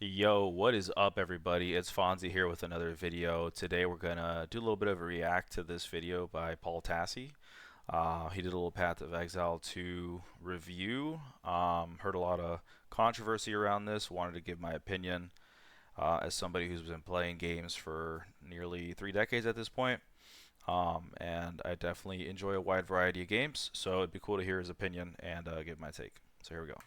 Yo, what is up, everybody? It's Fonzie here with another video. Today we're gonna do a little bit of a react to this video by Paul Tassi. He did a little Path of Exile 2 review. Heard a lot of controversy around this. Wanted to give my opinion as somebody who's been playing games for nearly 3 decades at this point. And I definitely enjoy a wide variety of games, so it'd be cool to hear his opinion and give my take. So here we go.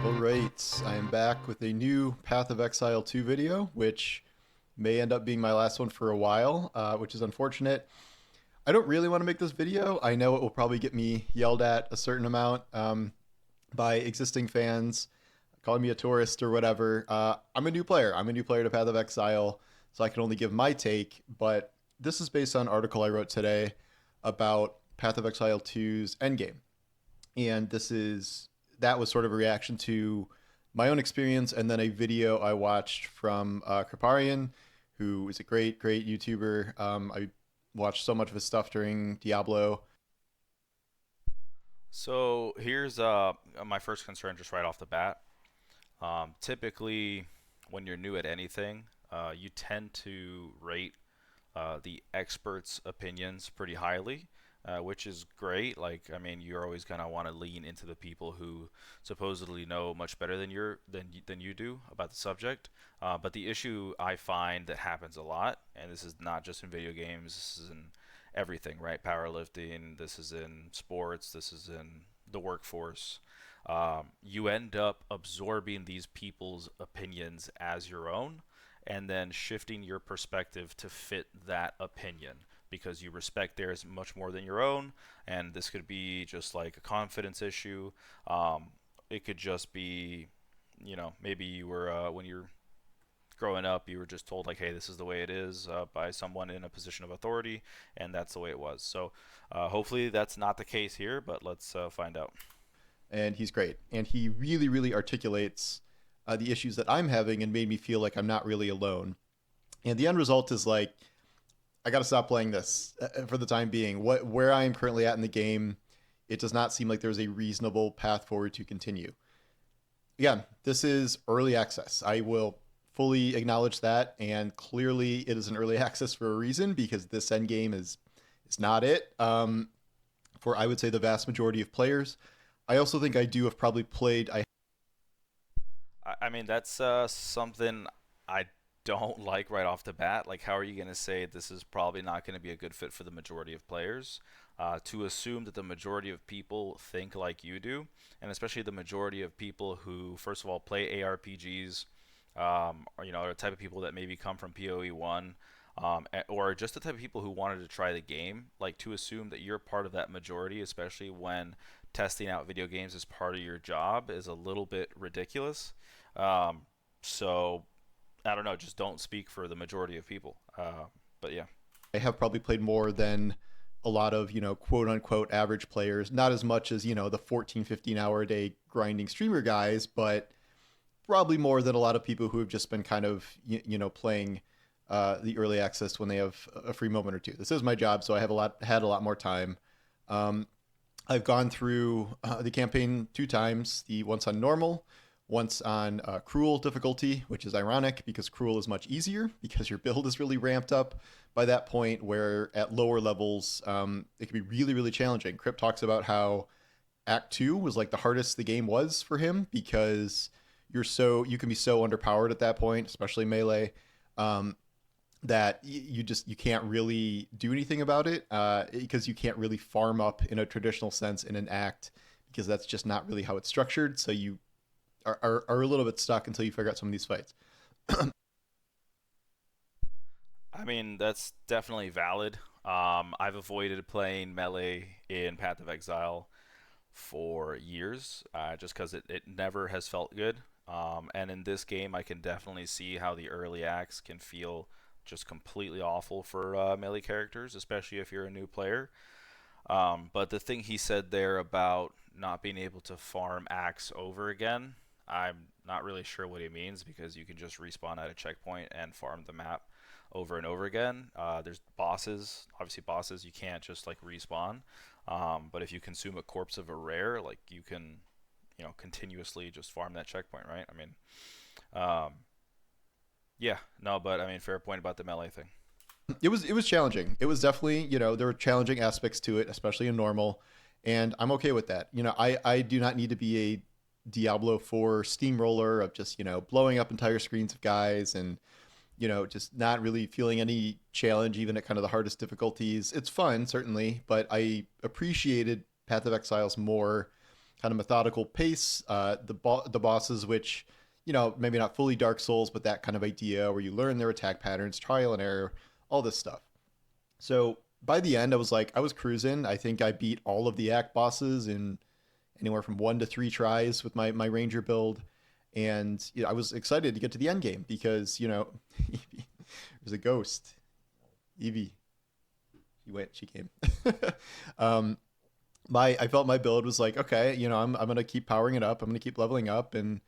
All right, I am back with a new Path of Exile 2 video, which may end up being my last one for a while, which is unfortunate. I don't really want to make this video. I know it will probably get me yelled at a certain amount by existing fans, calling me a tourist or whatever. I'm a new player. I'm a new player to Path of Exile, so I can only give my take, but this is based on an article I wrote today about Path of Exile 2's endgame. And that was sort of a reaction to my own experience and then a video I watched from Kriparian, who is a great YouTuber. I watched so much of his stuff during Diablo. So here's my first concern just right off the bat. Typically, when you're new at anything, you tend to rate the experts' opinions pretty highly, which is great. Like, I mean, you're always gonna want to lean into the people who supposedly know much better than you do about the subject. But the issue I find that happens a lot, and this is not just in video games, this is in everything, right? Powerlifting, this is in sports, this is in the workforce. You end up absorbing these people's opinions as your own and then shifting your perspective to fit that opinion because you respect theirs much more than your own. And this could be just like a confidence issue. It could just be, maybe you were, when you're growing up, you were just told, like, hey, this is the way it is by someone in a position of authority, and that's the way it was. So hopefully that's not the case here, but let's find out. And he's great. And he really articulates the issues that I'm having and made me feel like I'm not really alone. And the end result is like, I got to stop playing this for the time being. Where I am currently at in the game, it does not seem like there's a reasonable path forward to continue. Again, this is early access. I will fully acknowledge that, and clearly it is an early access for a reason because this end game is not it for I would say the vast majority of players. I also think I do have probably played. I mean, that's something I don't like right off the bat. Like, how are you going to say this is probably not going to be a good fit for the majority of players? To assume that the majority of people think like you do, and especially the majority of people who, first of all, play ARPGs, or are the type of people that maybe come from PoE one, or just the type of people who wanted to try the game. Like, to assume that you're part of that majority, especially when testing out video games as part of your job, is a little bit ridiculous. Um, so I don't know. Just don't speak for the majority of people. But yeah. I have probably played more than a lot of quote unquote average players. Not as much as the 14, 15 hour a day grinding streamer guys, but probably more than a lot of people who have just been kind of playing the early access when they have a free moment or two. This is my job, so I have had a lot more time. Um, I've gone through the campaign 2 times. The once on normal, once on cruel difficulty, which is ironic because cruel is much easier because your build is really ramped up by that point. Where at lower levels, it can be really challenging. Crip talks about how Act Two was like the hardest the game was for him because you can be so underpowered at that point, especially melee, um, that you can't really do anything about it because you can't really farm up in a traditional sense in an act because that's just not really how it's structured. So you are a little bit stuck until you figure out some of these fights. I mean, that's definitely valid. I've avoided playing melee in Path of Exile for years, just because it never has felt good. And in this game, I can definitely see how the early acts can feel just completely awful for melee characters, especially if you're a new player. But the thing he said there about not being able to farm acts over again, I'm not really sure what he means because you can just respawn at a checkpoint and farm the map over and over again. There's bosses, obviously bosses you can't just like respawn, but if you consume a corpse of a rare, like you can, continuously just farm that checkpoint, right? I mean, um, yeah, no, but I mean, fair point about the melee thing. It was challenging. It was definitely, there were challenging aspects to it, especially in normal, and I'm okay with that. I do not need to be a Diablo 4 steamroller of just, blowing up entire screens of guys and, just not really feeling any challenge even at kind of the hardest difficulties. It's fun, certainly, but I appreciated Path of Exile's more kind of methodical pace, the bosses which, maybe not fully Dark Souls, but that kind of idea where you learn their attack patterns, trial and error, all this stuff. So by the end, I was cruising. I think I beat all of the act bosses in anywhere from 1 to 3 tries with my ranger build, and I was excited to get to the end game because there's a ghost. Evie, she came. um, I felt my build was like, okay, I'm gonna keep powering it up. I'm gonna keep leveling up, and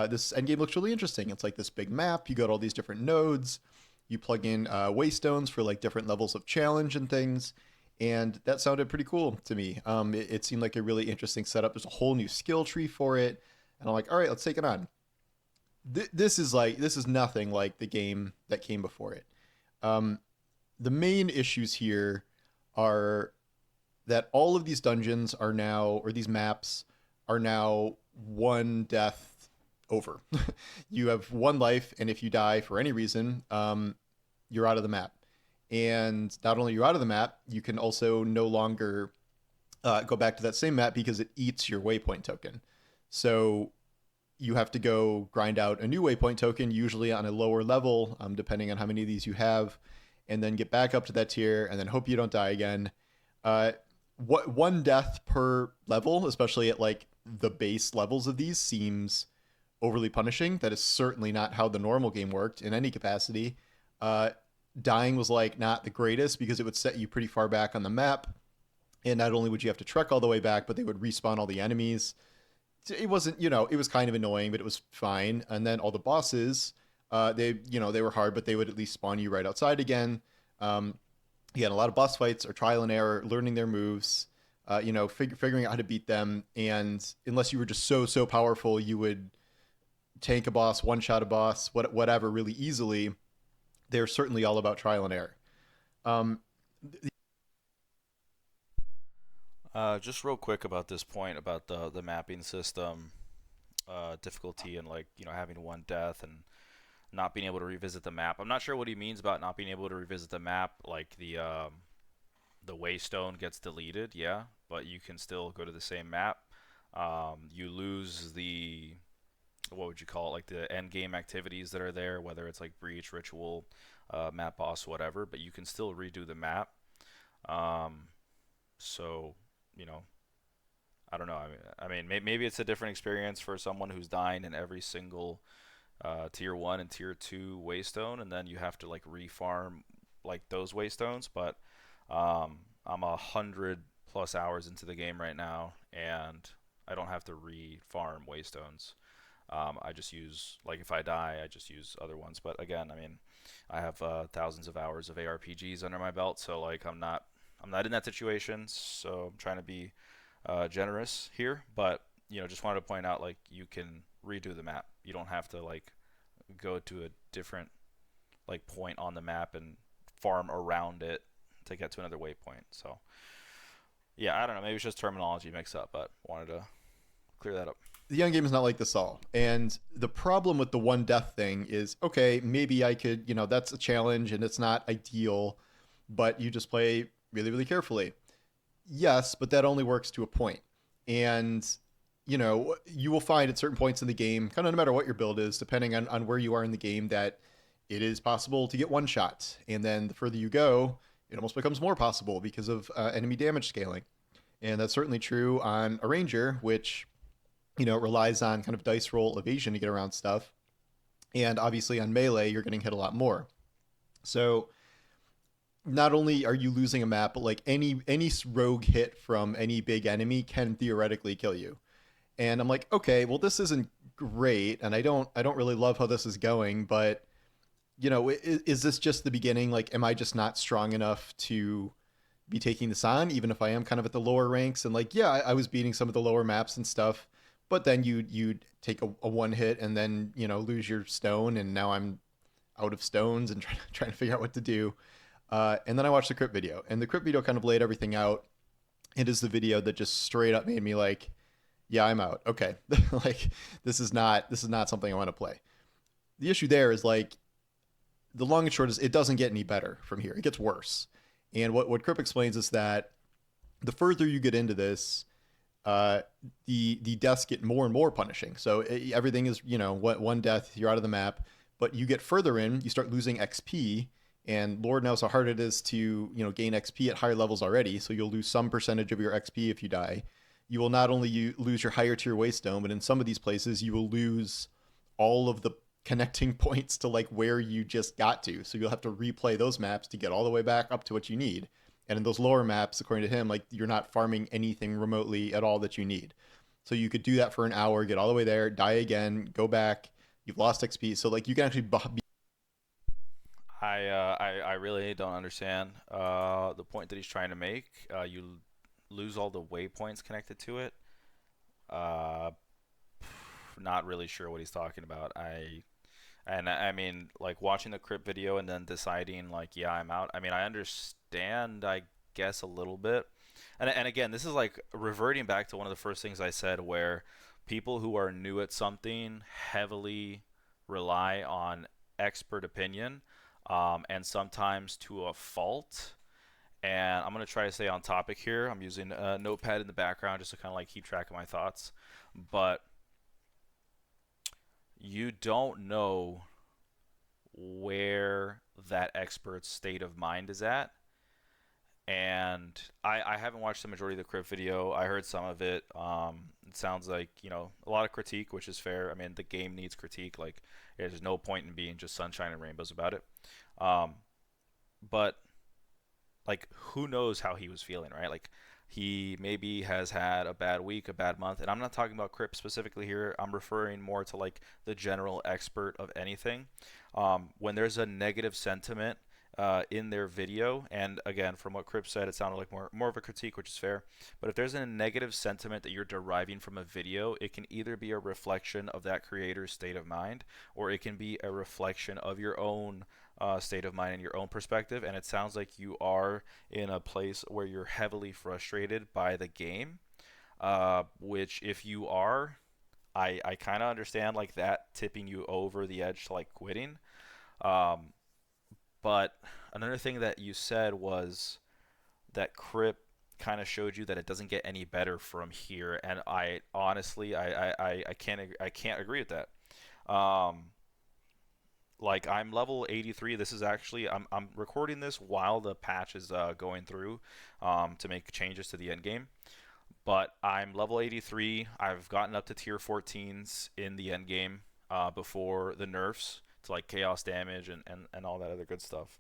this end game looks really interesting. It's like this big map. You got all these different nodes. You plug in waystones for like different levels of challenge and things, and that sounded pretty cool to me. It seemed like a really interesting setup. There's a whole new skill tree for it, and I'm like, all right, let's take it on. This is nothing like the game that came before it. Um, the main issues here are that all of these dungeons are now, or these maps are now one death over. You have one life, and if you die for any reason, you're out of the map. And not only you're out of the map, you can also no longer go back to that same map because it eats your waypoint token. So you have to go grind out a new waypoint token, usually on a lower level, depending on how many of these you have, and then get back up to that tier, and then hope you don't die again. Uh, one death per level, especially at like the base levels of these, seems overly punishing. That is certainly not how the normal game worked in any capacity. Uh, Dying was like not the greatest because it would set you pretty far back on the map, and not only would you have to trek all the way back, but they would respawn all the enemies. It wasn't, it was kind of annoying, but it was fine. And then all the bosses, they were hard, but they would at least spawn you right outside again. Again, a lot of boss fights are trial and error, learning their moves, figuring out how to beat them. And unless you were just so powerful, you would tank a boss, one shot a boss, whatever, really easily. They're certainly all about trial and error. Um, Just real quick about this point about the mapping system, difficulty, and like having one death and not being able to revisit the map. I'm not sure what he means about not being able to revisit the map. Like the waystone gets deleted, yeah, but you can still go to the same map. You lose the, what would you call it, like the end game activities that are there, whether it's like breach, ritual, map boss, whatever. But you can still redo the map. Um, so you know, I don't know. Maybe it's a different experience for someone who's dying in every single tier one and tier two waystone, and then you have to like refarm like those waystones. But I'm 100+ hours into the game right now, and I don't have to refarm waystones. I just use, like, if I die, I just use other ones. But again, I have thousands of hours of ARPGs under my belt, so like I'm not in that situation. So I'm trying to be generous here, but just wanted to point out like you can redo the map. You don't have to like go to a different like point on the map and farm around it to get to another waypoint. So yeah, I don't know. Maybe it's just terminology mix up, but wanted to clear that up. the young game is not like this all. And the problem with the one death thing is, okay, maybe I could, that's a challenge and it's not ideal, but you just play really, really carefully. Yes, but that only works to a point. And, you will find at certain points in the game, kind of no matter what your build is, depending on where you are in the game, that it is possible to get one shot. And then the further you go, it almost becomes more possible because of enemy damage scaling. And that's certainly true on a ranger, which relies on kind of dice roll evasion to get around stuff. And obviously on melee, you're getting hit a lot more. So not only are you losing a map, but like any rogue hit from any big enemy can theoretically kill you. And I'm like, okay, well this isn't great, and I don't really love how this is going, but is this just the beginning? Like, am I just not strong enough to be taking this on, even if I am kind of at the lower ranks? And like, yeah, I was beating some of the lower maps and stuff, but then you take a one hit and then lose your stone, and now I'm out of stones and trying to figure out what to do. And then I watched the crypt video, and the crypt video kind of laid everything out. It is the video that just straight up made me like, yeah, I'm out. Okay, like this is not something I want to play. The issue there is like the long and short is it doesn't get any better from here. It gets worse. And what Crip explains is that the further you get into this, uh, the deaths get more and more punishing. So everything is one death, you're out of the map. But you get further in, you start losing XP, and Lord knows how hard it is to gain XP at higher levels already. So you'll lose some percentage of your XP if you die. You will not only lose your higher tier waystone, but in some of these places you will lose all of the connecting points to like where you just got to. So you'll have to replay those maps to get all the way back up to what you need. And in those lower maps, according to him, like you're not farming anything remotely at all that you need. So you could do that for an hour, get all the way there, die again, go back. You've lost XP. So like you can actually I really don't understand the point that he's trying to make. You lose all the waypoints connected to it. Uh, Not really sure what he's talking about. I mean, like watching the crypt video and then deciding like, yeah, I'm out. I mean, I understand, I guess a little bit. And again, this is like reverting back to one of the first things I said, where people who are new at something heavily rely on expert opinion, and sometimes to a fault. And I'm gonna try to stay on topic here. I'm using a notepad in the background just to kind of like keep track of my thoughts. But you don't know where that expert's state of mind is at. And I haven't watched the majority of the crypt video. I heard some of it. It sounds like, a lot of critique, which is fair. I mean, the game needs critique. Like, there's no point in being just sunshine and rainbows about it. Um, but like, who knows how he was feeling, right? Like, he maybe has had a bad week, a bad month, and I'm not talking about Crip specifically here. I'm referring more to like the general expert of anything. When there's a negative sentiment in their video, and again, from what Crip said, it sounded like more of a critique, which is fair. But if there's a negative sentiment that you're deriving from a video, it can either be a reflection of that creator's state of mind, or it can be a reflection of your own state of mind and your own perspective. And it sounds like you are in a place where you're heavily frustrated by the game. Which, if you are, I kind of understand like that tipping you over the edge to like quitting. Um, but another thing that you said was that Crip kind of showed you that it doesn't get any better from here, and I honestly I can't agree with that. Um, like I'm level 83. This is actually I'm recording this while the patch is going through to make changes to the end game. But I'm level 83. I've gotten up to tier 14s in the end game before the nerfs to like chaos damage and all that other good stuff.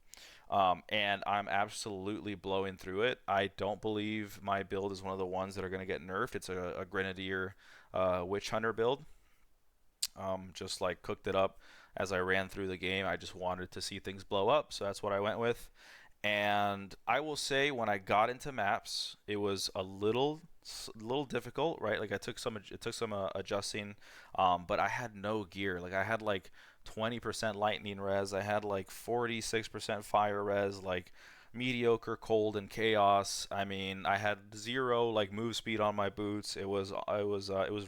And I'm absolutely blowing through it. I don't believe my build is one of the ones that are going to get nerfed. It's a Grenadier Witch Hunter build. Just like cooked it up as I ran through the game. I just wanted to see things blow up, so that's what I went with. And I will say, when I got into maps, it was a little difficult, right? Like it took some adjusting, but I had no gear. Like I had like 20% lightning res, I had like 46% fire res, like mediocre cold and chaos. I mean, I had zero like move speed on my boots. It was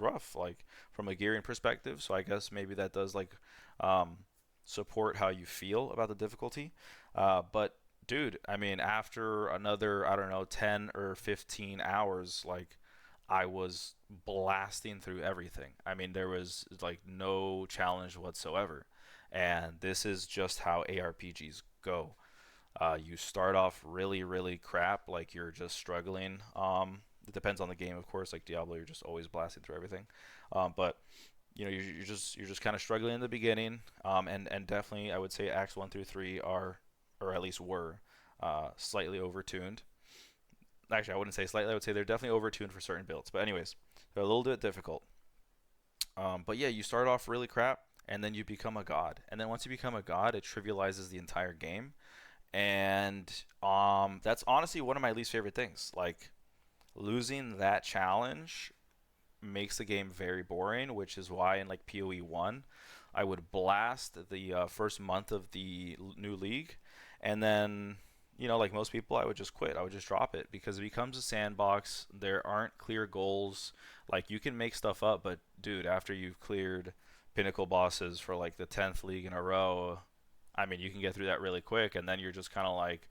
rough, like from a gearing perspective. So I guess maybe that does like um, support how you feel about the difficulty. But dude, I mean, after another, I don't know, 10 or 15 hours, like I was blasting through everything. I mean, there was like no challenge whatsoever. And this is just how ARPGs go. You start off really, really crap, like you're just struggling. It depends on the game, of course. Like Diablo, you're just always blasting through everything. But you're just kind of struggling in the beginning. And definitely, I would say Acts 1 through 3 are, or at least were, slightly overtuned. Actually, I wouldn't say slightly. I would say they're definitely overtuned for certain builds. But anyways, they're a little bit difficult. But yeah, you start off really crap, and then you become a god. And then once you become a god, it trivializes the entire game. And that's honestly one of my least favorite things. Like losing that challenge makes the game very boring, which is why in like PoE 1, I would blast the first month of the new league, and then like most people, I would just quit. I would just drop it because it becomes a sandbox. There aren't clear goals. Like you can make stuff up, but dude, after you've cleared pinnacle bosses for like the 10th league in a row, I mean, you can get through that really quick, and then you're just kind of like,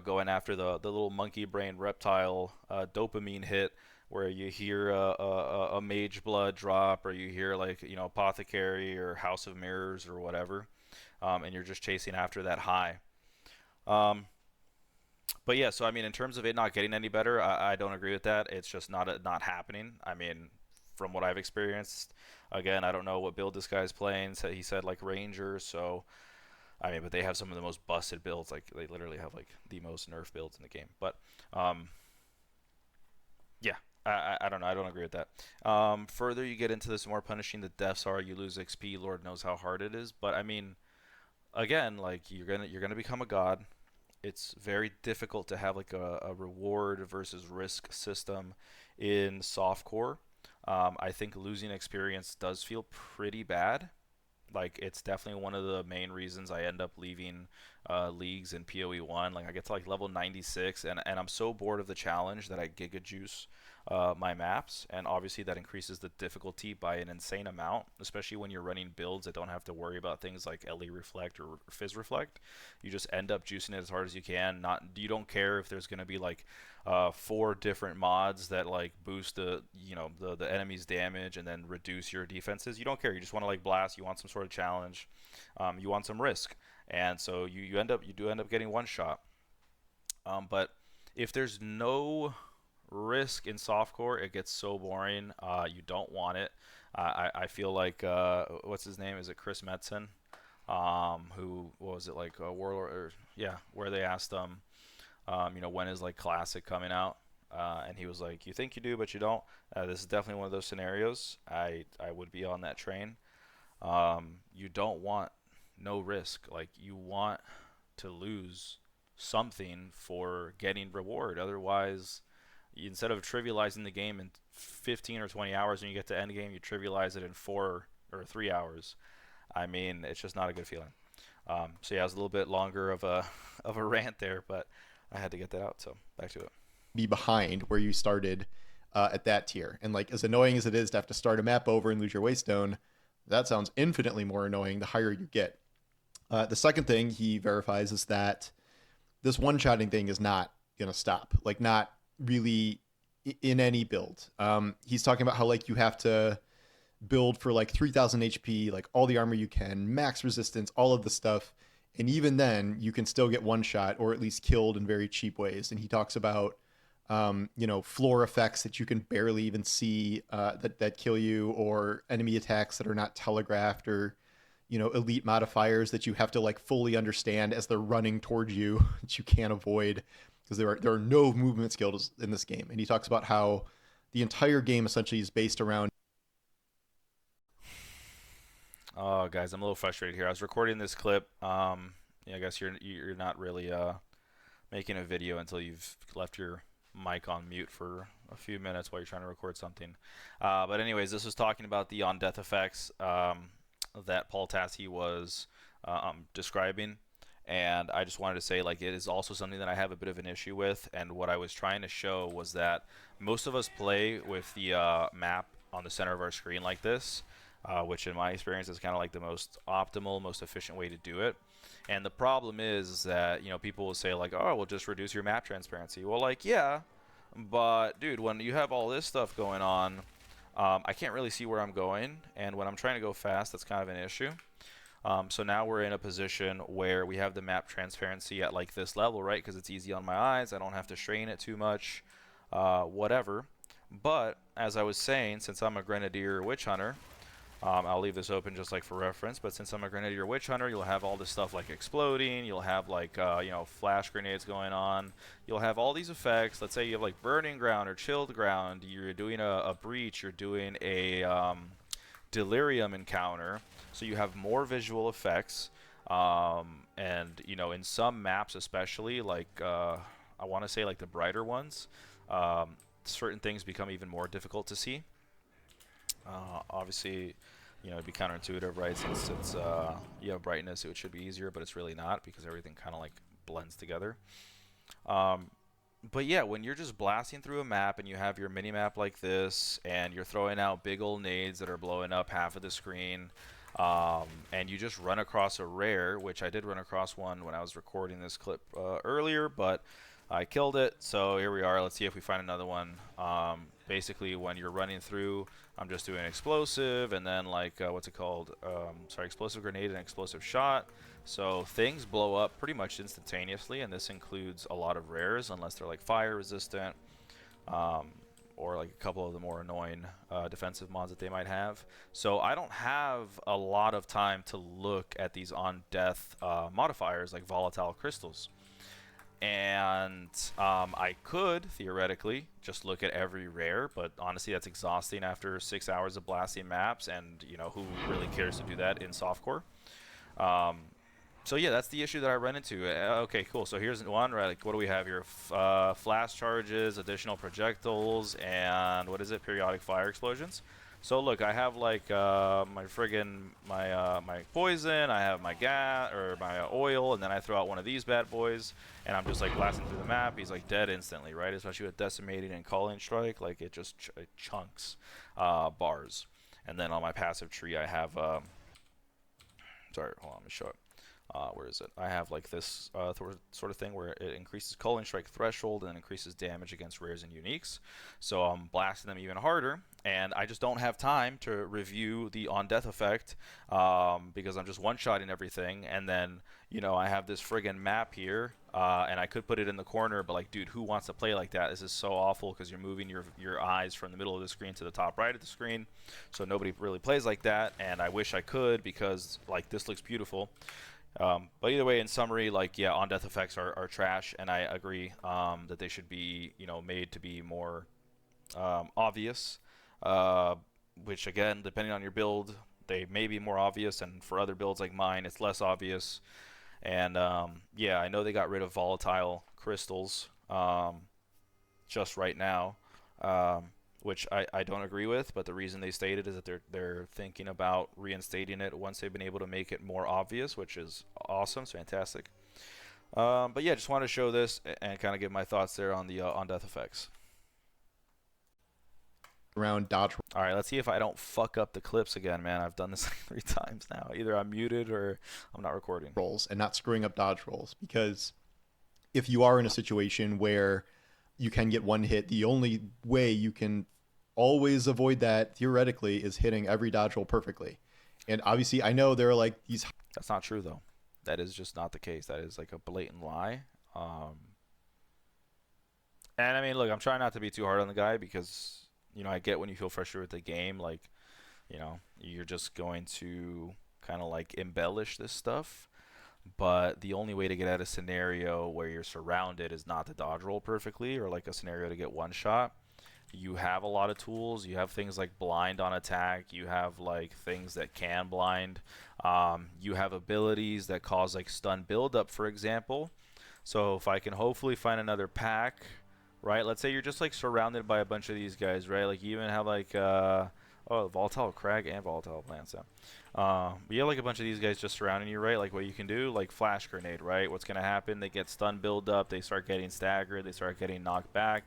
going after the little monkey brain reptile dopamine hit where you hear a mage blood drop, or you hear like apothecary or house of mirrors or whatever, and you're just chasing after that high. um, but yeah, so I mean, in terms of it not getting any better, I don't agree with that. It's just not happening. I mean, from what I've experienced, again, I don't know what build this guy's playing. So he said like Ranger, so I mean, but they have some of the most busted builds. Like they literally have like the most nerf builds in the game. But um, yeah, I don't know. I don't agree with that. Further you get into this, more punishing the deaths are, you lose XP. Lord knows how hard it is. But I mean, again, like you're gonna become a god. It's very difficult to have like a reward versus risk system in softcore. I think losing experience does feel pretty bad. Like it's definitely one of the main reasons I end up leaving leagues in PoE 1. Like I get to like level 96, and I'm so bored of the challenge that I giga juice my maps, and obviously that increases the difficulty by an insane amount, especially when you're running builds that don't have to worry about things like LE reflect or Fizz reflect. You just end up juicing it as hard as you can. Not You don't care if there's going to be like four different mods that like boost the enemy's damage and then reduce your defenses. You don't care. You just want to like blast. You want some sort of challenge. You want some risk, and so you do end up getting one shot. But if there's no risk in softcore, it gets so boring. You don't want it. I feel like what's his name? Is it Chris Metzen? Who, what was it, like Warlord? Or, yeah, where they asked when is like Classic coming out? And he was like, "You think you do, but you don't." This is definitely one of those scenarios. I would be on that train. You don't want no risk. Like you want to lose something for getting reward. Otherwise, instead of trivializing the game in 15 or 20 hours when you get to end game, you trivialize it in 4 or 3 hours. I mean, it's just not a good feeling. So yeah, it was a little bit longer of a of a rant there, but I had to get that out. So back to it. Be behind where you started at that tier. And like as annoying as it is to have to start a map over and lose your waystone, that sounds infinitely more annoying the higher you get. The second thing he verifies is that this one-shotting thing is not gonna stop. Like not really in any build. He's talking about how like you have to build for like 3,000 HP, like all the armor you can, max resistance, all of the stuff. And even then, you can still get one shot or at least killed in very cheap ways. And he talks about, floor effects that you can barely even see that kill you, or enemy attacks that are not telegraphed, or elite modifiers that you have to like fully understand as they're running towards you that you can't avoid because there are no movement skills in this game. And he talks about how the entire game essentially is based around. Oh, guys, I'm a little frustrated here. I was recording this clip. Yeah, I guess you're not really making a video until you've left your mic on mute for a few minutes while you're trying to record something. But anyways, this was talking about the on death effects that Paul Tassi was describing, and I just wanted to say like it is also something that I have a bit of an issue with. And what I was trying to show was that most of us play with the map on the center of our screen like this. Which in my experience is kind of like the most optimal, most efficient way to do it. And the problem is that people will say like, "Oh, we'll just reduce your map transparency." Well, like yeah, but dude, when you have all this stuff going on, I can't really see where I'm going, and when I'm trying to go fast, that's kind of an issue. So now we're in a position where we have the map transparency at like this level, right? Because it's easy on my eyes. I don't have to strain it too much, whatever. But as I was saying, since I'm a Grenadier Witch Hunter, I'll leave this open just like for reference, but since I'm a Grenadier Witch Hunter, you'll have all this stuff like exploding, you'll have like, flash grenades going on, you'll have all these effects. Let's say you have like burning ground or chilled ground, you're doing a breach, you're doing a Delirium encounter, so you have more visual effects. And in some maps, especially like I want to say like the brighter ones, certain things become even more difficult to see. Obviously, it'd be counterintuitive, right? Since it's you have brightness, it should be easier, but it's really not because everything kind of like blends together. Um, but yeah, when you're just blasting through a map and you have your mini map like this, and you're throwing out big old nades that are blowing up half of the screen, and you just run across a rare, which I did run across one when I was recording this clip earlier, but I killed it. So here we are. Let's see if we find another one. Basically, when you're running through, I'm just doing explosive and then like what's it called? Sorry, explosive grenade and explosive shot. So things blow up pretty much instantaneously, and this includes a lot of rares, unless they're like fire resistant, um, or like a couple of the more annoying defensive mods that they might have. So I don't have a lot of time to look at these on death modifiers like volatile crystals. And I could theoretically just look at every rare, but honestly, that's exhausting after 6 hours of blasting maps, and who really cares to do that in softcore? Um, so yeah, that's the issue that I run into. Okay, cool. So here's one, right? Like, what do we have here? Flash charges, additional projectiles, and what is it? Periodic fire explosions. So look, I have like my friggin' my poison. I have my gas or my oil, and then I throw out one of these bad boys, and I'm just like blasting through the map. He's like dead instantly, right? Especially with decimating and calling strike, like it just it chunks bars. And then on my passive tree, I have sorry, hold on, let me show it. Where is it? I have like this sort of thing where it increases culling strike threshold and increases damage against rares and uniques. So I'm blasting them even harder, and I just don't have time to review the on death effect because I'm just one-shotting everything. And then I have this friggin' map here, and I could put it in the corner, but like, dude, who wants to play like that? This is so awful because you're moving your eyes from the middle of the screen to the top right of the screen. So nobody really plays like that, and I wish I could because like this looks beautiful. But either way, in summary, like, yeah, on death effects are trash, and I agree that they should be made to be more obvious. Uh, which again, depending on your build, they may be more obvious, and for other builds like mine, it's less obvious. And yeah, I know they got rid of volatile crystals just right now. Which I don't agree with, but the reason they stated is that they're thinking about reinstating it once they've been able to make it more obvious, which is awesome. It's fantastic. But yeah, just wanted to show this and kind of give my thoughts there on the on death effects. around dodge All right, let's see if I don't fuck up the clips again, man. I've done this like 3 times now. Either I'm muted or I'm not recording. rolls and not screwing up dodge rolls, because if you are in a situation where you can get one hit, the only way you can always avoid that theoretically is hitting every dodge roll perfectly. And obviously, I know there are like these. That's not true though. That is just not the case. That is like a blatant lie. And I mean, look, I'm trying not to be too hard on the guy because I get when you feel frustrated with the game, like you're just going to kind of like embellish this stuff. But the only way to get out of a scenario where you're surrounded is not to dodge roll perfectly, or like a scenario to get one shot. You have a lot of tools. You have things like blind on attack. You have like things that can blind. You have abilities that cause like stun buildup, for example. So if I can hopefully find another pack, right? Let's say you're just like surrounded by a bunch of these guys, right? Like you even have like volatile crag and volatile plants. Yeah. But you have like a bunch of these guys just surrounding you, right? Like what you can do, like flash grenade, right? What's gonna happen? They get stun build up. They start getting staggered. They start getting knocked back.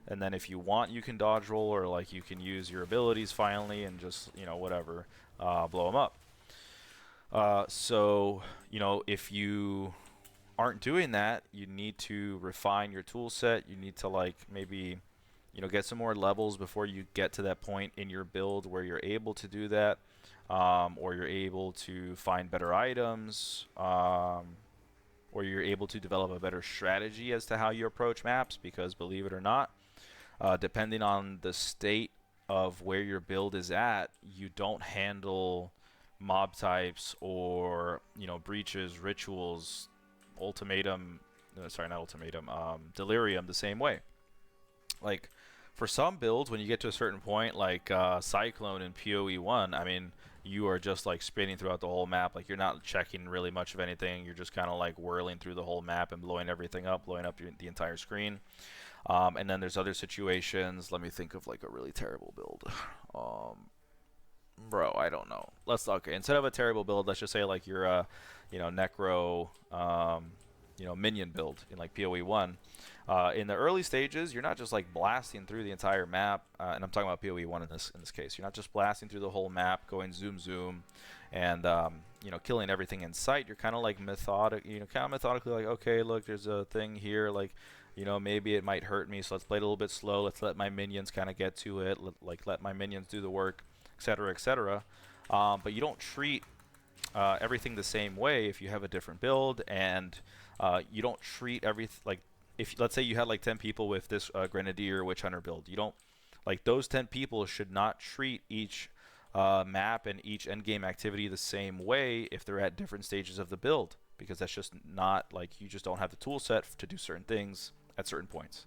And then if you want, you can dodge roll, or like you can use your abilities finally and just whatever, blow them up. So if you aren't doing that, you need to refine your tool set. You need to like maybe get some more levels before you get to that point in your build where you're able to do that, or you're able to find better items, or you're able to develop a better strategy as to how you approach maps. Because believe it or not, depending on the state of where your build is at, you don't handle mob types or breaches, rituals, ultimatum. No, sorry, not ultimatum. Delirium the same way. Like, For some builds, when you get to a certain point, like Cyclone in PoE 1, I mean, you are just like spinning throughout the whole map. Like you're not checking really much of anything. You're just kind of like whirling through the whole map and blowing everything up, blowing up the entire screen. And then there's other situations. Let me think of like a really terrible build. Um, Bro, I don't know. Let's okay. Instead of a terrible build, let's just say like you're a, necro, minion build in like PoE 1. In the early stages, you're not just like blasting through the entire map, and I'm talking about PoE 1 in this case. You're not just blasting through the whole map, going zoom zoom, and killing everything in sight. You're kind of like kind of methodically like, okay, look, there's a thing here, like. Maybe it might hurt me, so let's play it a little bit slow. Let's let my minions kind of get to it. Let my minions do the work, etc., etc. But you don't treat everything the same way if you have a different build, and you don't treat everything like if let's say you had like 10 people with this Grenadier Witch Hunter build. You don't like those 10 people should not treat each map and each endgame activity the same way if they're at different stages of the build, because that's just not like you just don't have the tool set to do certain things at certain points.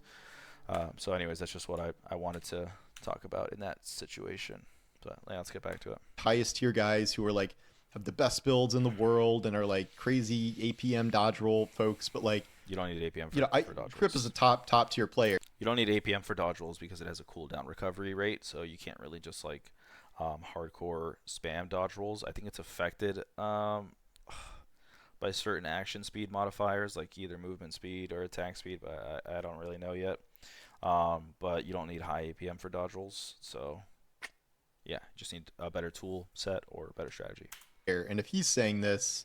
So anyways, that's just what I wanted to talk about in that situation. But yeah, let's get back to it. Highest tier guys who are like have the best builds in the world and are like crazy APM dodge roll folks, but like You don't need APM for dodge Crip rolls. is a top tier player. You don't need APM for dodge rolls because it has a cooldown recovery rate, so you can't really just like hardcore spam dodge rolls. I think it's affected by certain action speed modifiers, like either movement speed or attack speed, but I don't really know yet. But you don't need high APM for dodge rolls, so yeah, you just need a better tool set or a better strategy. And if he's saying this,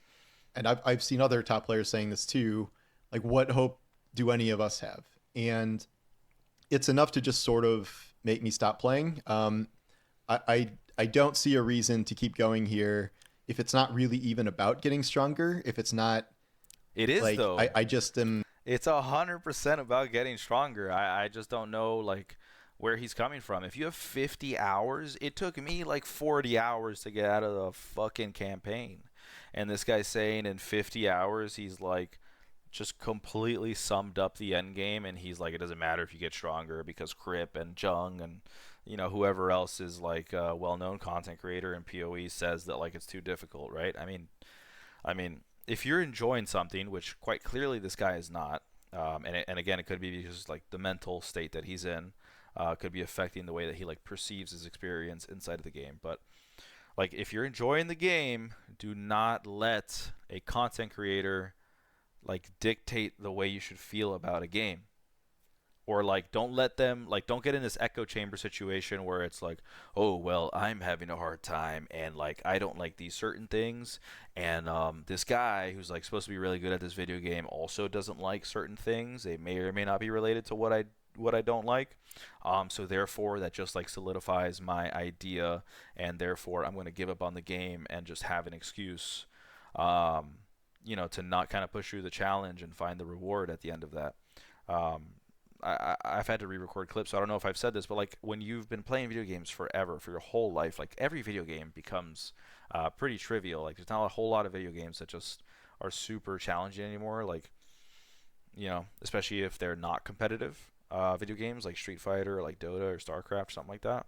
and I've seen other top players saying this too, like what hope do any of us have? And it's enough to just sort of make me stop playing. I don't see a reason to keep going here if it's not really even about getting stronger. If it's not It is like though. I just am. It's 100% about getting stronger. I just don't know like where he's coming from. If you have 50 hours, it took me like 40 hours to get out of the fucking campaign. And this guy's saying in 50 hours he's like just completely summed up the end game, and he's like it doesn't matter if you get stronger because Crip and Jung and whoever else is like a well-known content creator in PoE says that like it's too difficult, right? I mean, if you're enjoying something, which quite clearly this guy is not, and again, it could be because like the mental state that he's in could be affecting the way that he like perceives his experience inside of the game. But like, if you're enjoying the game, do not let a content creator like dictate the way you should feel about a game, or like don't let them like don't get in this echo chamber situation where it's like, oh well, I'm having a hard time and like I don't like these certain things, and this guy who's like supposed to be really good at this video game also doesn't like certain things. They may or may not be related to what I don't like, so therefore that just like solidifies my idea, and therefore I'm going to give up on the game and just have an excuse to not kind of push through the challenge and find the reward at the end of that. um, I've had to re-record clips, so I don't know if I've said this, but like when you've been playing video games forever, for your whole life, like every video game becomes pretty trivial. Like there's not a whole lot of video games that just are super challenging anymore. Like especially if they're not competitive video games like Street Fighter or like Dota or StarCraft or something like that.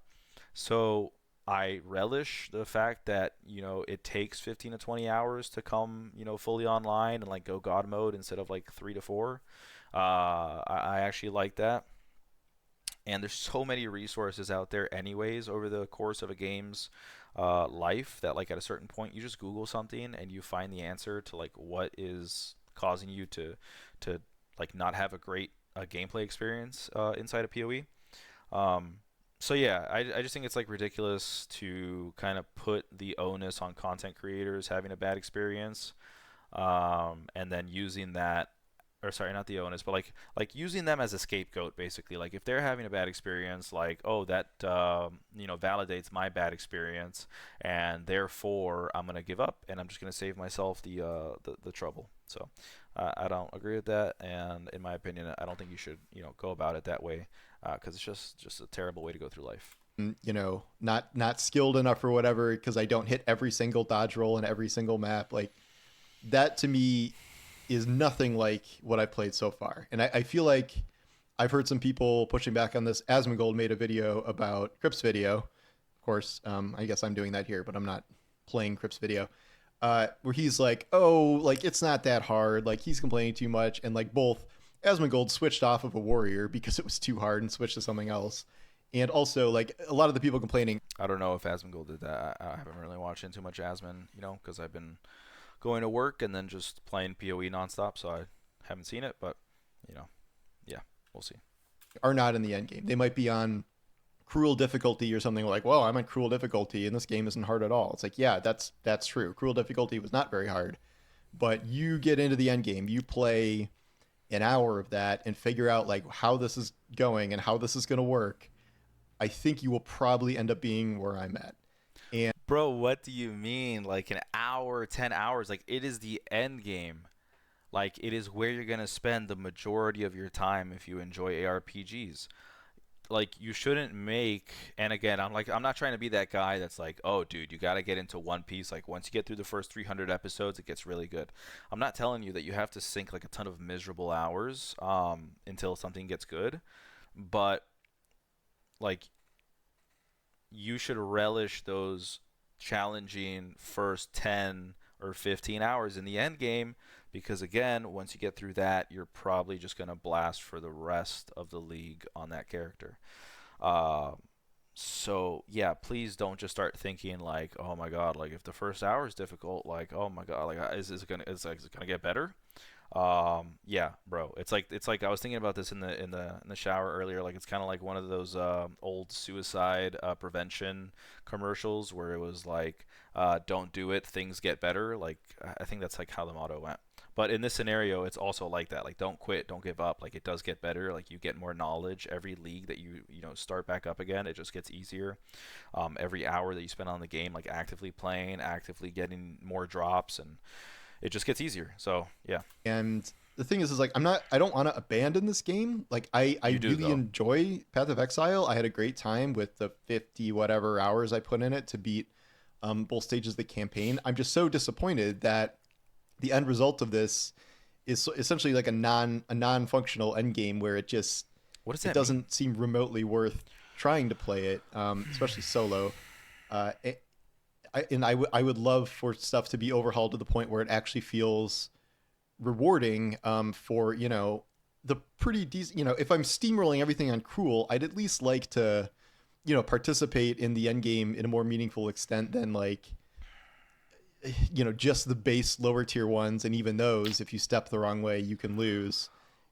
So I relish the fact that it takes 15 to 20 hours to come fully online and like go God mode instead of like 3 to 4. I actually like that. And there's so many resources out there anyways over the course of a game's life that like at a certain point you just Google something and you find the answer to like what is causing you to like not have a great gameplay experience inside of PoE. So yeah, I just think it's like ridiculous to kind of put the onus on content creators having a bad experience, and then using that, or sorry, not the onus, but like using them as a scapegoat, basically. Like if they're having a bad experience, like, oh, that validates my bad experience, and therefore I'm gonna give up and I'm just gonna save myself the trouble. So I don't agree with that, and in my opinion, I don't think you should go about it that way, because it's just a terrible way to go through life. Not skilled enough or whatever because I don't hit every single dodge roll in every single map. Like that to me is nothing like what I played so far. And I feel like I've heard some people pushing back on this. Asmongold made a video about Crypt's video. Of course, I guess I'm doing that here, but I'm not playing Crypt's video. Where he's like, oh, like it's not that hard. Like he's complaining too much, and like both Asmongold switched off of a warrior because it was too hard and switched to something else. And also, like a lot of the people complaining. I don't know if Asmongold did that. I haven't really watched too much Asmon, because I've been going to work and then just playing PoE nonstop, so I haven't seen it. But you know, yeah, we'll see. Are not in the end game. They might be on cruel difficulty or something like, well, I'm on cruel difficulty and this game isn't hard at all. It's like, yeah, that's true. Cruel difficulty was not very hard. But you get into the end game, you play an hour of that and figure out like how this is going and how this is going to work. I think you will probably end up being where I'm at. And Bro, what do you mean? Like an hour, 10 hours? Like it is the end game. Like it is where you're gonna spend the majority of your time if you enjoy ARPGs. Like you shouldn't make, and again, I'm not trying to be that guy that's like, oh dude, you got to get into One Piece. Like once you get through the first 300 episodes it gets really good. I'm not telling you that you have to sink like a ton of miserable hours until something gets good, but like you should relish those challenging first 10 or 15 hours in the end game, because again, once you get through that you're probably just going to blast for the rest of the league on that character. uh, so yeah, please don't just start thinking like, oh my god, like if the first hour is difficult, like oh my god, like is it gonna get better? Yeah, bro. It's like I was thinking about this in the shower earlier. Like it's kind of like one of those old suicide prevention commercials where it was like, "Don't do it, things get better." Like I think that's like how the motto went. But in this scenario, it's also like that. Like don't quit, don't give up. Like it does get better. Like you get more knowledge every league that you start back up again. It just gets easier. Every hour that you spend on the game, like actively playing, actively getting more drops, and it just gets easier. So yeah. and the thing is like I don't want to abandon this game. Like I You do really though. enjoy Path of Exile. I had a great time with the 50 whatever hours I put in it to beat both stages of the campaign. I'm just so disappointed that the end result of this is essentially like a non-functional end game where What does it that mean? doesn't seem remotely worth trying to play it, especially solo. Uh, I would love for stuff to be overhauled to the point where it actually feels rewarding, for the pretty decent. If I'm steamrolling everything on Cruel, I'd at least like to participate in the end game in a more meaningful extent than like just the base lower tier ones, and even those, if you step the wrong way you can lose,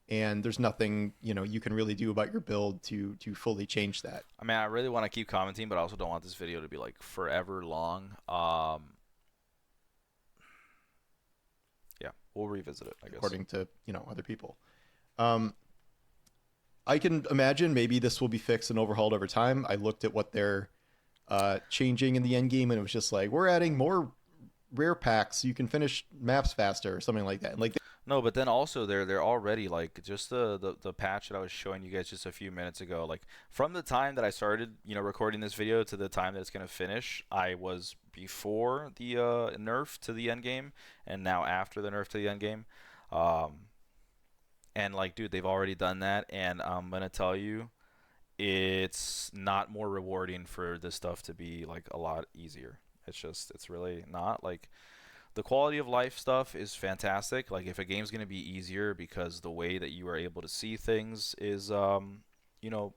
and there's nothing you can really do about your build to fully change that. I mean, I really want to keep commenting, but I also don't want this video to be like forever long. Yeah, we'll revisit it, I guess. According to other people. um I can imagine maybe this will be fixed and overhauled over time. I looked at what they're changing in the end game, and it was just like, we're adding more rare packs so you can finish maps faster or something like that. And like, No, but then also they're already like just the patch that I was showing you guys just a few minutes ago. Like from the time that I started, recording this video to the time that it's gonna finish, I was before the nerf to the end game, and now after the nerf to the end game. Um, and like, dude, they've already done that, and I'm gonna tell you, it's not more rewarding for this stuff to be like a lot easier. It's really not. Like the quality of life stuff is fantastic. Like if a game's going to be easier because the way that you are able to see things is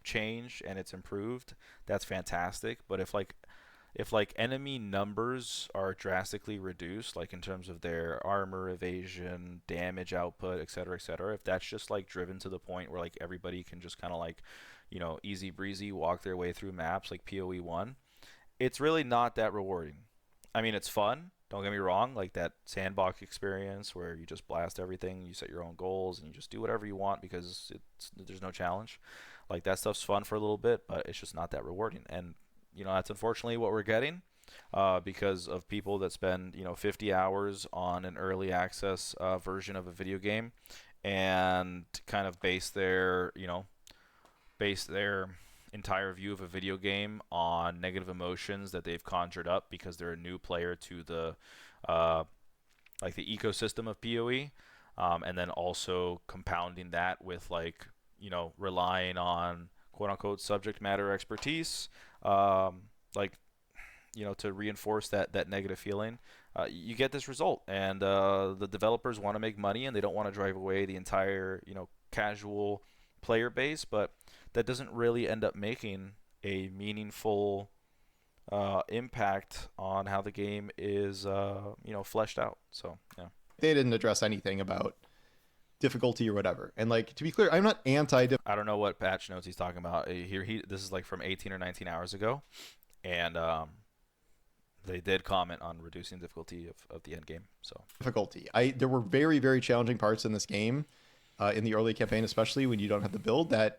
changed and it's improved, that's fantastic. But if enemy numbers are drastically reduced, like in terms of their armor, evasion, damage output, etc., etc., if that's just like driven to the point where like everybody can just kind of like, easy breezy walk their way through maps like PoE 1, it's really not that rewarding. I mean, it's fun. Don't get me wrong, like that sandbox experience where you just blast everything, you set your own goals, and you just do whatever you want because there's no challenge. Like that stuff's fun for a little bit, but it's just not that rewarding. And that's unfortunately what we're getting, because of people that spend 50 hours on an early access version of a video game, and kind of base their entire view of a video game on negative emotions that they've conjured up because they're a new player to the uh, like the ecosystem of PoE, and then also compounding that with like relying on quote unquote subject matter expertise, um, like to reinforce that negative feeling, you get this result. And the developers want to make money, and they don't want to drive away the entire casual player base, but that doesn't really end up making a meaningful impact on how the game is fleshed out. So yeah. They didn't address anything about difficulty or whatever. And like, to be clear, I'm not anti. I don't know what patch notes he's talking about. Here, this is like from 18 or 19 hours ago, and they did comment on reducing difficulty of the end game. So Difficulty. There were very, very challenging parts in this game, in the early campaign, especially when you don't have the build. That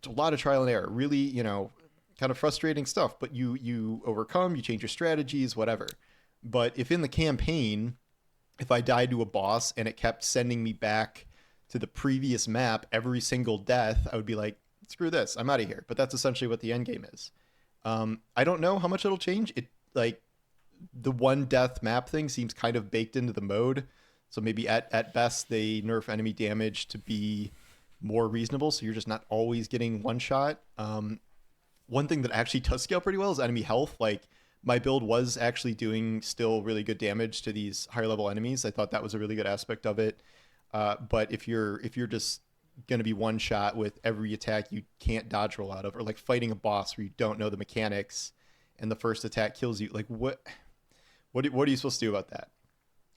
a lot of trial and error. Really, kind of frustrating stuff. But you overcome. You change your strategies, whatever. But if in the campaign, if I died to a boss and it kept sending me back to the previous map every single death, I would be like, screw this, I'm out of here. But that's essentially what the end game is. I don't know how much it'll change. It like the one death map thing seems kind of baked into the mode. So maybe at best they nerf enemy damage to be more reasonable. So you're just not always getting one shot. One thing that actually does scale pretty well is enemy health. Like my build was actually doing still really good damage to these higher level enemies. I thought that was a really good aspect of it. But if you're just going to be one shot with every attack you can't dodge roll out of, or like fighting a boss where you don't know the mechanics and the first attack kills you, like what are you supposed to do about that?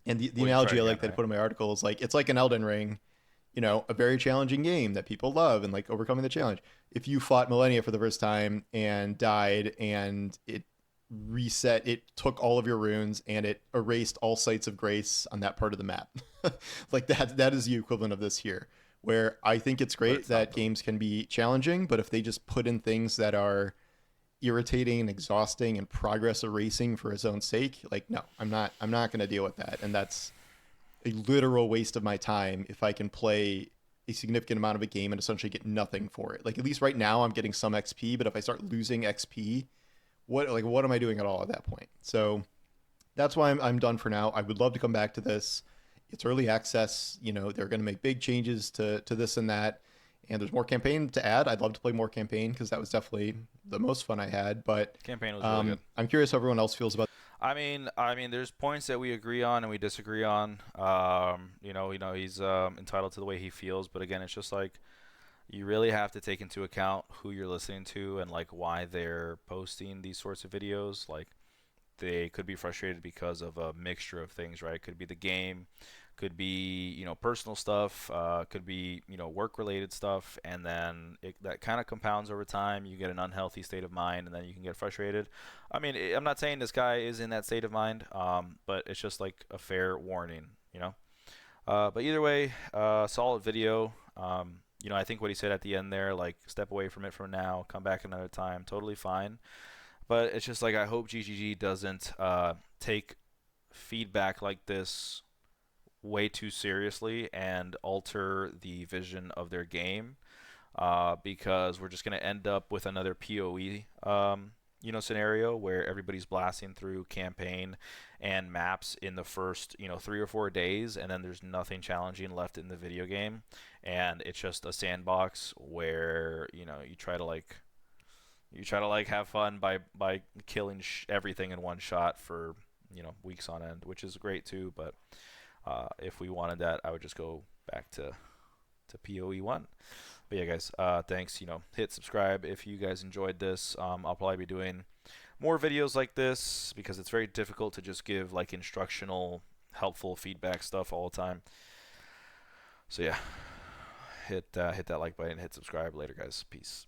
And the well, you try analogy I again, like that I right? put in my article is like, it's like an Elden Ring, a very challenging game that people love and like overcoming the challenge. If you fought Millennia for the first time and died and it reset, it took all of your runes and it erased all sites of grace on that part of the map. Like that is the equivalent of this here, where I think it's But great it's not that though. games can be challenging, but if they just put in things that are irritating and exhausting and progress erasing for its own sake, like no, I'm not going to deal with that. And that's a literal waste of my time if I can play a significant amount of a game and essentially get nothing for it. Like at least right now I'm getting some XP, but if I start losing XP, what am I doing at all at that point? So that's why I'm done for now. I would love to come back to this. It's early access. They're going to make big changes to this and that, and there's more campaign to add. I'd love to play more campaign because that was definitely the most fun I had. But Campaign was really good. I'm curious how everyone else feels about. I mean, there's points that we agree on and we disagree on. He's entitled to the way he feels, but again, it's just like you really have to take into account who you're listening to and like why they're posting these sorts of videos. Like they could be frustrated because of a mixture of things, right? Could be the game, could be personal stuff, could be work related stuff, and then that kind of compounds over time. You get an unhealthy state of mind, and then you can get frustrated. I mean, I'm not saying this guy is in that state of mind, but it's just like a fair warning, you know. But either way, solid video. I think what he said at the end there, like step away from it for now, come back another time, totally fine. But it's just like I hope GGG doesn't take feedback like this way too seriously and alter the vision of their game, because we're just going to end up with another PoE scenario where everybody's blasting through campaign and maps in the first 3 or 4 days, and then there's nothing challenging left in the video game, and it's just a sandbox where you try to have fun by killing everything in one shot for weeks on end, which is great too. But if we wanted that, I would just go back to PoE1. But yeah, guys, thanks. Hit subscribe if you guys enjoyed this. I'll probably be doing more videos like this because it's very difficult to just give like instructional, helpful feedback stuff all the time. So yeah, hit that like button, hit subscribe. Later, guys. Peace.